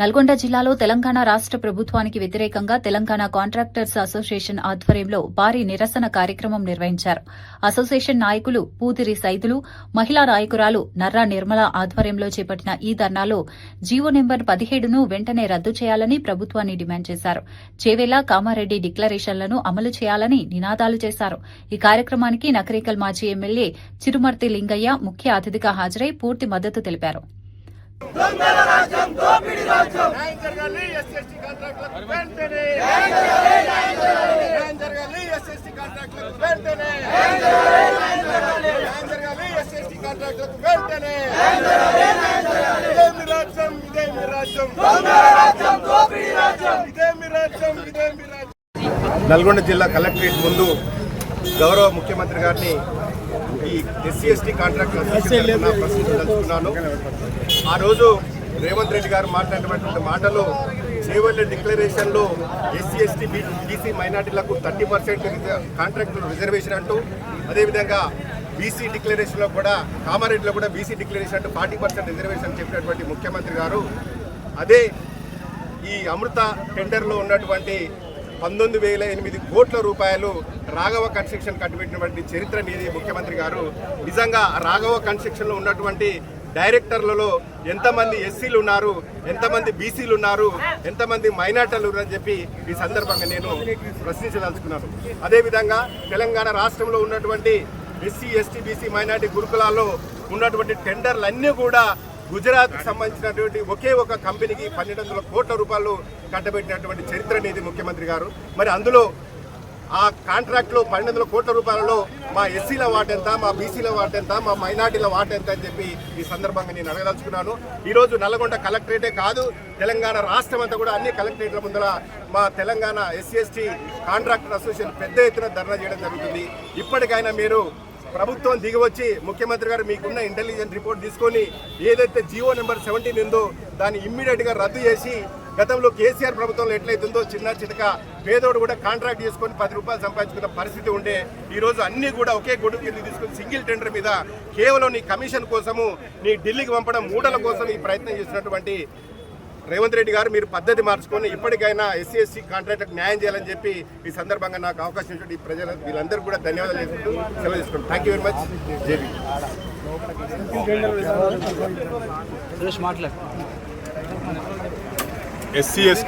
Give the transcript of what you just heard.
నల్గొండ జిల్లాలో తెలంగాణ రాష్ట్ర ప్రభుత్వానికి వ్యతిరేకంగా తెలంగాణ కాంట్రాక్టర్స్ అసోసియేషన్ ఆధ్వర్యంలో భారీ నిరసన కార్యక్రమం నిర్వహించారు. అసోసియేషన్ నాయకులు పూతిరి సైదులు, మహిళా నాయకురాలు నర్రా నిర్మల ఆధ్వర్యంలో చేపట్టిన ఈ ధర్నాలో జీవో నెంబర్ 17ను వెంటనే రద్దు చేయాలని ప్రభుత్వాన్ని డిమాండ్ చేశారు. చేవేల, కామారెడ్డి డిక్లరేషన్లను అమలు చేయాలని నినాదాలు చేశారు. ఈ కార్యక్రమానికి నకరేకల్ మాజీ ఎమ్మెల్యే చిరుమర్తి లింగయ్య ముఖ్య అతిథిగా హాజరై పూర్తి మద్దతు తెలిపారు. దొంగల రాజ్యం దోపిడీ రాజ్యం న్యాయం జరగాలి ఎస్ఎస్టీ కాంట్రాక్టులకు వెంటనే న్యాయం జరగాలి ఎస్ఎస్టీ కాంట్రాక్టులకు వెంటనే న్యాయం జరగాలి ఎస్ఎస్టీ కాంట్రాక్టులకు వెంటనే ఇదేమి రాజ్యం ఇదేమి రాజ్యం దొంగల రాజ్యం దోపిడీ రాజ్యం ఇదేమి రాజ్యం ఇదేమి రాజ్యం. నల్గొండ జిల్లా కలెక్టరేట్ ముందు గౌరవ ముఖ్యమంత్రి గారిని ఈ ఎస్సీ ఎస్టీ కాంట్రాక్ట్ ప్రశ్నించదలుచుకున్నాను. ఆ రోజు రేవంత్ రెడ్డి గారు మాట్లాడినటువంటి మాటలు చేవెళ్ల డిక్లరేషన్లో ఎస్సీ ఎస్టీ బీసీ మైనార్టీలకు 30% కాంట్రాక్టులు రిజర్వేషన్ అంటూ, అదేవిధంగా బీసీ డిక్లరేషన్లో కూడా కామారెడ్డిలో కూడా బీసీ డిక్లరేషన్ అంటూ 40% రిజర్వేషన్ చెప్పినటువంటి ముఖ్యమంత్రి గారు అదే ఈ అమృత టెండర్లో ఉన్నటువంటి 19,008 కోట్ల రూపాయలు రాఘవ కన్స్ట్రక్షన్ కట్టిపెట్టినటువంటి చరిత్ర నీది ముఖ్యమంత్రి గారు. నిజంగా రాఘవ కన్స్ట్రక్షన్లో ఉన్నటువంటి డైరెక్టర్లలో ఎంతమంది ఎస్సీలు ఉన్నారు, ఎంతమంది బీసీలు ఉన్నారు, ఎంతమంది మైనార్టీలు ఉన్నారని చెప్పి ఈ సందర్భంగా నేను ప్రశ్నించదలుచుకున్నాను. అదేవిధంగా తెలంగాణ రాష్ట్రంలో ఉన్నటువంటి ఎస్సీ ఎస్టీ బీసీ మైనార్టీ గురుకులాల్లో ఉన్నటువంటి టెండర్లన్నీ కూడా గుజరాత్కు సంబంధించినటువంటి ఒకే ఒక కంపెనీకి 1,200 కోట్ల రూపాయలు కట్టబెట్టినటువంటి చరిత్ర నీది ముఖ్యమంత్రి గారు. మరి అందులో ఆ కాంట్రాక్ట్లో 1,200 కోట్ల రూపాయలలో మా ఎస్సీల వాట ఎంత, మా బీసీల వాట ఎంత, మా మైనార్టీల వాట ఎంత అని చెప్పి ఈ సందర్భంగా నేను అడగదలుచుకున్నాను. ఈరోజు నల్గొండ కలెక్టరేటే కాదు, తెలంగాణ రాష్ట్రం అంతా కూడా అన్ని కలెక్టరేట్ల ముందర మా Telangana SC ST contractor association పెద్ద ఎత్తున ధర్నా చేయడం జరుగుతుంది. ఇప్పటికైనా మీరు ప్రభుత్వం దిగివచ్చి ముఖ్యమంత్రి గారు మీకున్న ఇంటెలిజెన్స్ రిపోర్ట్ తీసుకొని ఏదైతే జీవో నెంబర్ 17 ఉందో దాన్ని ఇమ్మీడియట్గా రద్దు చేసి, గతంలో కేసీఆర్ ప్రభుత్వంలో ఎట్లయితుందో చిన్న చితక పేదోడు కూడా కాంట్రాక్ట్ చేసుకొని 10 రూపాయలు సంపాదించుకున్న పరిస్థితి ఉండే, ఈరోజు అన్నీ కూడా ఒకే గొడుగు కింద తీసుకుని సింగిల్ టెండర్ మీద కేవలం నీ కమిషన్ కోసము, నీ ఢిల్లీకి పంపడం మూటల కోసం ఈ ప్రయత్నం చేసినటువంటి రేవంత్ రెడ్డి గారు మీరు పద్ధతి మార్చుకొని ఇప్పటికైనా ఎస్సీ ఎస్సీ కాంట్రాక్టర్కి న్యాయం చేయాలని చెప్పి ఈ సందర్భంగా నాకు అవకాశం ఇచ్చిన ఈ ప్రజలు వీళ్ళందరూ కూడా ధన్యవాదాలు చేసుకుంటూ సెలవు తీసుకుంటాం. Thank you very much. JB SC ST